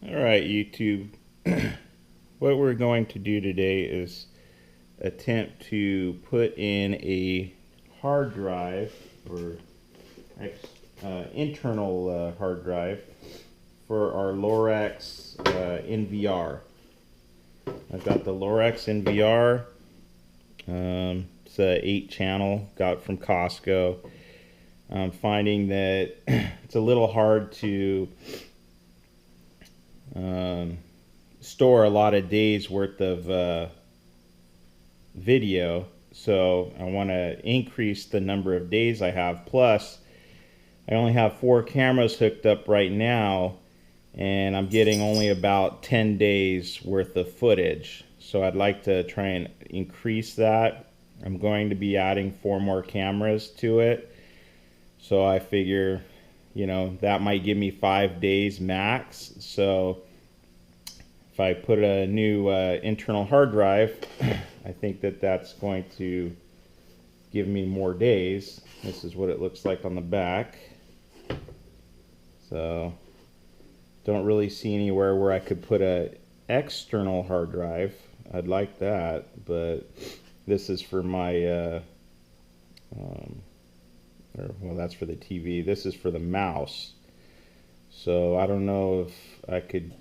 Alright, YouTube. What we're going to do today is attempt to put in a hard drive or internal hard drive for our Lorex NVR. I've got the Lorex NVR. It's a 8-channel, got it from Costco. I'm finding that it's a little hard to store a lot of days worth of video, so I want to increase the number of days I have. Plus, I only have 4 cameras hooked up right now, and I'm getting only about 10 days worth of footage. So I'd like to try and increase that. I'm going to be adding 4 more cameras to it, so I figure, you know, that might give me 5 days max. So if I put a new internal hard drive, I think that that's going to give me more days. This is what it looks like on the back. So don't really see anywhere where I could put a external hard drive. I'd like that, but this is for my well, that's for the TV. This is for the mouse. So I don't know if I could.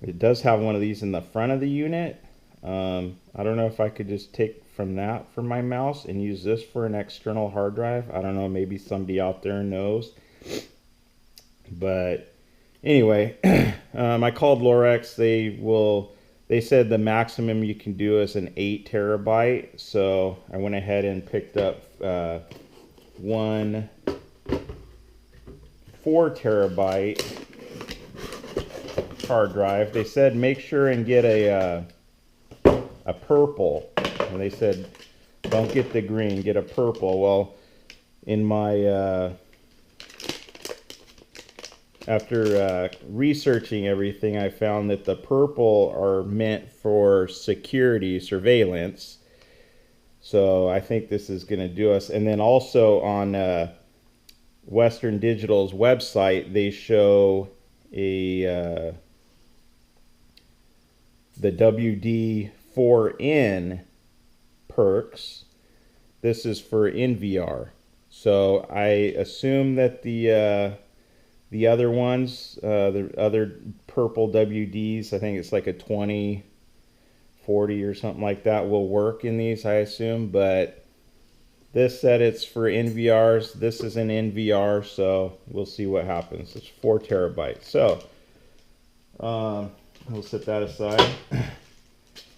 It does have one of these in the front of the unit. I don't know if I could just take from that for my mouse and use this for an external hard drive. I don't know, maybe somebody out there knows. But anyway, I called Lorex. They said the maximum you can do is an 8 terabyte. So I went ahead and picked up one 4 terabyte hard drive. They said make sure and get a purple, and they said don't get the green, get a purple. Well, in my after researching everything, I found that the purple are meant for security surveillance. So I think this is going to do us. And then also on Western Digital's website, they show the WD4N perks. This is for NVR. So I assume that the other ones, the other purple WDs, I think it's like a 20, 40 or something like that, will work in these, I assume. But this said it's for NVRs. This is an NVR, so we'll see what happens. It's 4 terabytes. So we'll set that aside.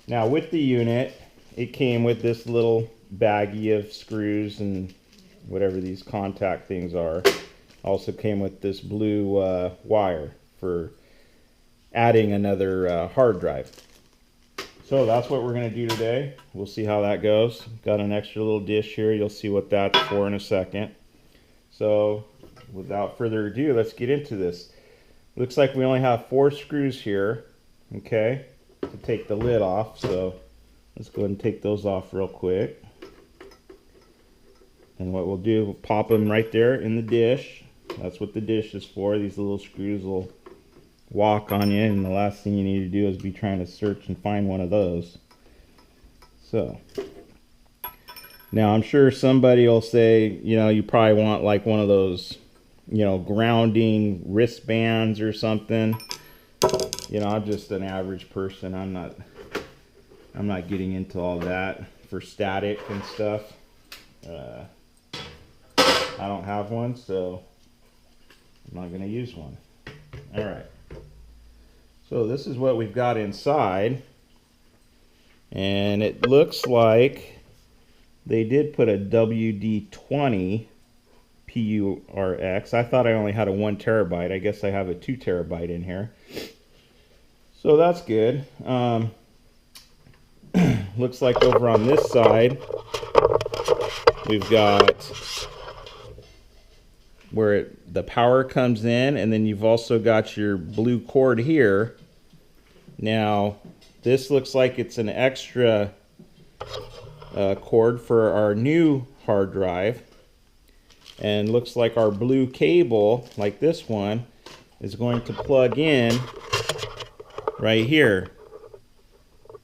Now with the unit, it came with this little baggie of screws and whatever these contact things are. Also came with this blue wire for adding another hard drive. So that's what we're going to do today. We'll see how that goes. Got an extra little dish here. You'll see what that's for in a second. So without further ado, let's get into this. Looks like we only have 4 screws here, okay, to take the lid off. So let's go ahead and take those off real quick. And what we'll do, we'll pop them right there in the dish. That's what the dish is for. These little screws will walk on you, and the last thing you need to do is be trying to search and find one of those. So now I'm sure somebody will say, you know, you probably want like one of those, you know, grounding wristbands or something. You know, I'm just an average person. I'm not getting into all that for static and stuff. I don't have one, so I'm not going to use one. All right. So this is what we've got inside, and it looks like they did put a WD20 PURX. I thought I only had a 1 terabyte. I guess I have a 2 terabyte in here. So that's good. Looks like over on this side, we've got where the power comes in, and then you've also got your blue cord here. Now, this looks like it's an extra cord for our new hard drive, and looks like our blue cable, like this one, is going to plug in right here.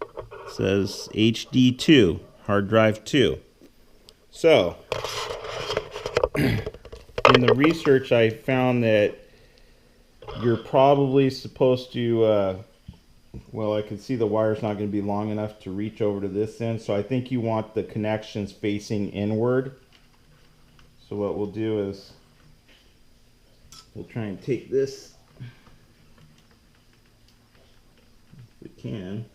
It says HD2, hard drive 2. So, in the research I found that you're probably supposed to, well, I can see the wire's not going to be long enough to reach over to this end, so I think you want the connections facing inward. So what we'll do is we'll try and take this, if we can.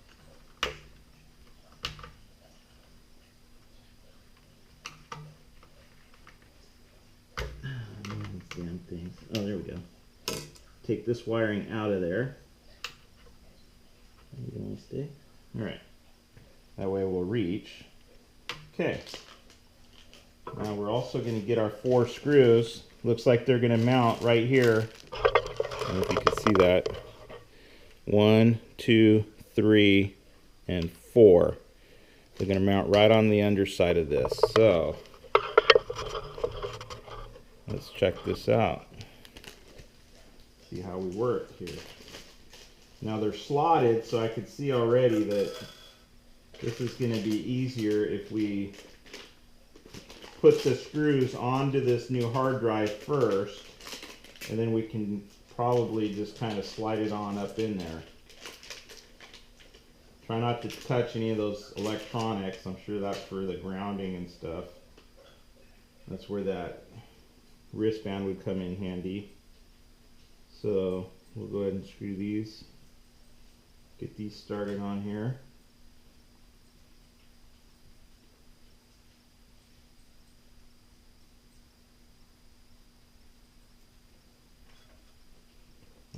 Damn things. Oh, there we go. Take this wiring out of there. You want to stay? All right. That way we'll reach. Okay. Now we're also going to get our 4 screws. Looks like they're going to mount right here. I don't know if you can see that. 1, 2, 3, and 4. They're going to mount right on the underside of this. So let's check this out. See how we work here. Now they're slotted, so I can see already that this is going to be easier if we put the screws onto this new hard drive first, and then we can probably just kind of slide it on up in there. Try not to touch any of those electronics. I'm sure that's for the grounding and stuff. That's where that wristband would come in handy. So we'll go ahead and screw these, get these started on here.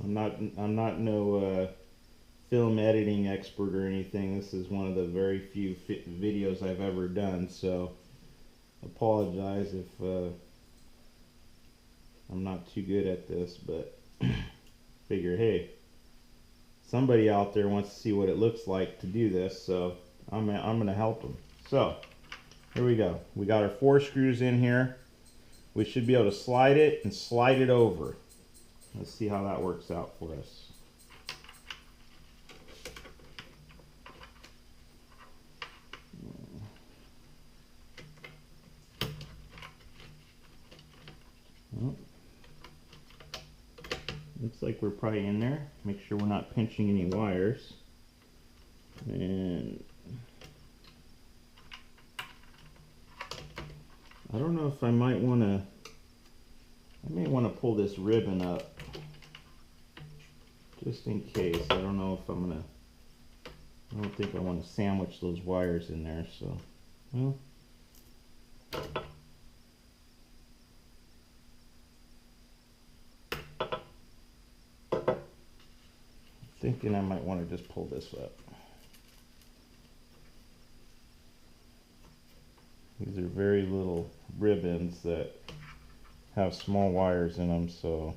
I'm not no film editing expert or anything. This is one of the very few videos I've ever done, so apologize if I'm not too good at this, but figure, hey, somebody out there wants to see what it looks like to do this, so I'm gonna help them. So here we go. We got our 4 screws in here. We should be able to slide it and slide it over. Let's see how that works out for us. Well, looks like we're probably in there. Make sure we're not pinching any wires. And I don't know if I may want to pull this ribbon up just in case. I don't know if I don't think I want to sandwich those wires in there, so, well. Thinking I might want to just pull this up. These are very little ribbons that have small wires in them, so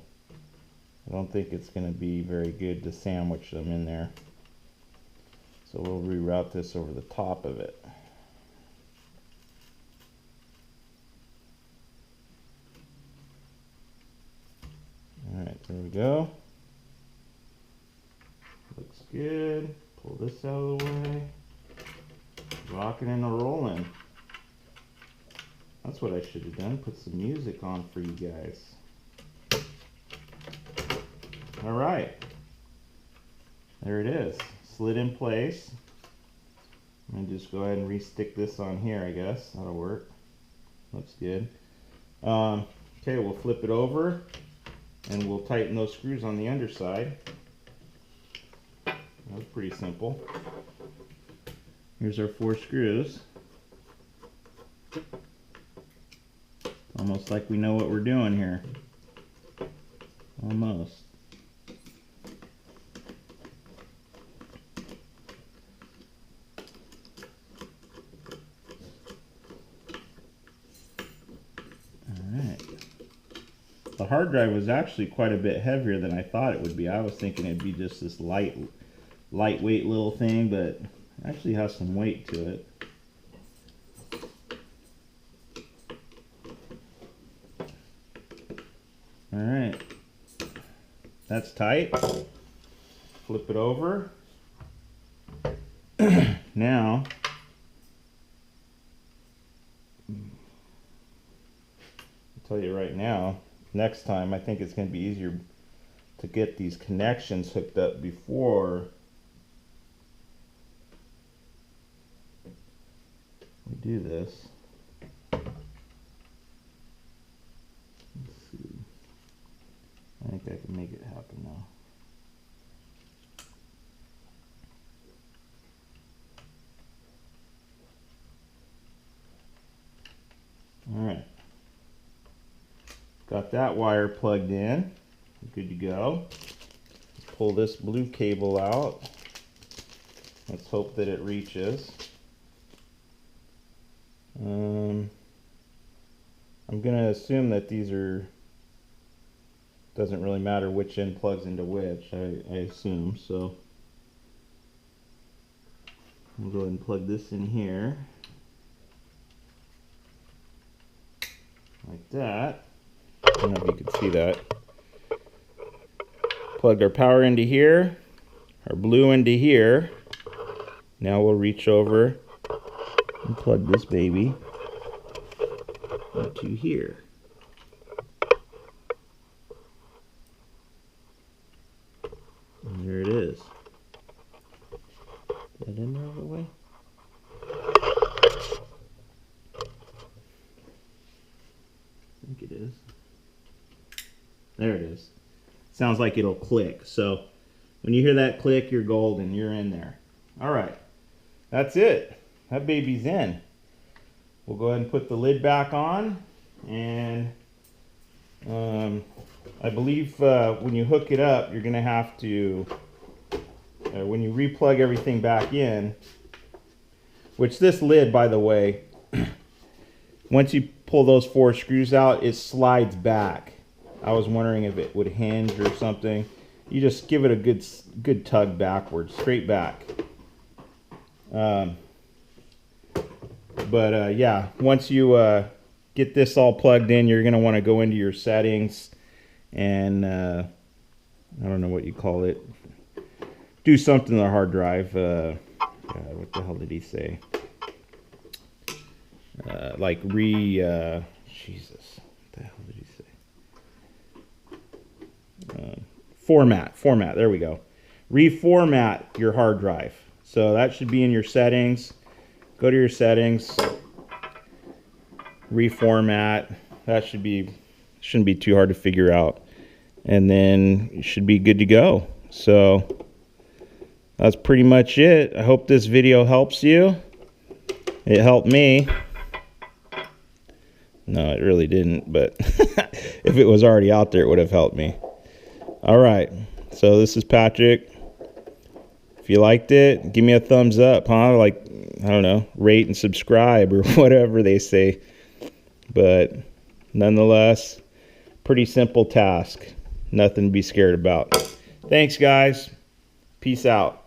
I don't think it's going to be very good to sandwich them in there. So we'll reroute this over the top of it. Alright, there we go. Looks good. Pull this out of the way. Rocking and rolling. That's what I should have done. Put some music on for you guys. Alright. There it is. Slid in place. I'm going to just go ahead and re-stick this on here, I guess. That'll work. Looks good. Okay, we'll flip it over and we'll tighten those screws on the underside. That was pretty simple. Here's our 4 screws. Almost like we know what we're doing here. Almost. Alright. The hard drive was actually quite a bit heavier than I thought it would be. I was thinking it'd be just this lightweight little thing, but it actually has some weight to it. Alright, that's tight. flip it over. Now, I'll tell you right now, next time I think it's going to be easier to get these connections hooked up before we do this. Let's see. I think I can make it happen now. Alright. Got that wire plugged in. Good to go. Pull this blue cable out. Let's hope that it reaches. I'm going to assume that these are, doesn't really matter which end plugs into which, I assume. So we'll go ahead and plug this in here. Like that. I don't know if you can see that. Plugged our power into here, our blue into here. Now we'll reach over and plug this baby into here. And there it is. That in there all the way? I think it is. There it is. Sounds like it'll click. So when you hear that click, you're golden. You're in there. All right. That's it. That baby's in. We'll go ahead and put the lid back on. And I believe when you hook it up, you're going to have to, when you replug everything back in, which this lid, by the way, once you pull those 4 screws out, it slides back. I was wondering if it would hinge or something. You just give it a good tug backwards, straight back. Yeah, once you get this all plugged in, you're going to want to go into your settings and I don't know what you call it. Do something to the hard drive. God, what the hell did he say? Jesus, what the hell did he say? Format, there we go. Reformat your hard drive. So that should be in your settings. Go to your settings, reformat. That shouldn't be too hard to figure out. And then you should be good to go. So that's pretty much it. I hope this video helps you. It helped me. No, it really didn't, but if it was already out there, it would have helped me. All right, so this is Patrick. If you liked it, give me a thumbs up, huh? Like, I don't know, rate and subscribe or whatever they say. But nonetheless, pretty simple task. Nothing to be scared about. Thanks, guys. Peace out.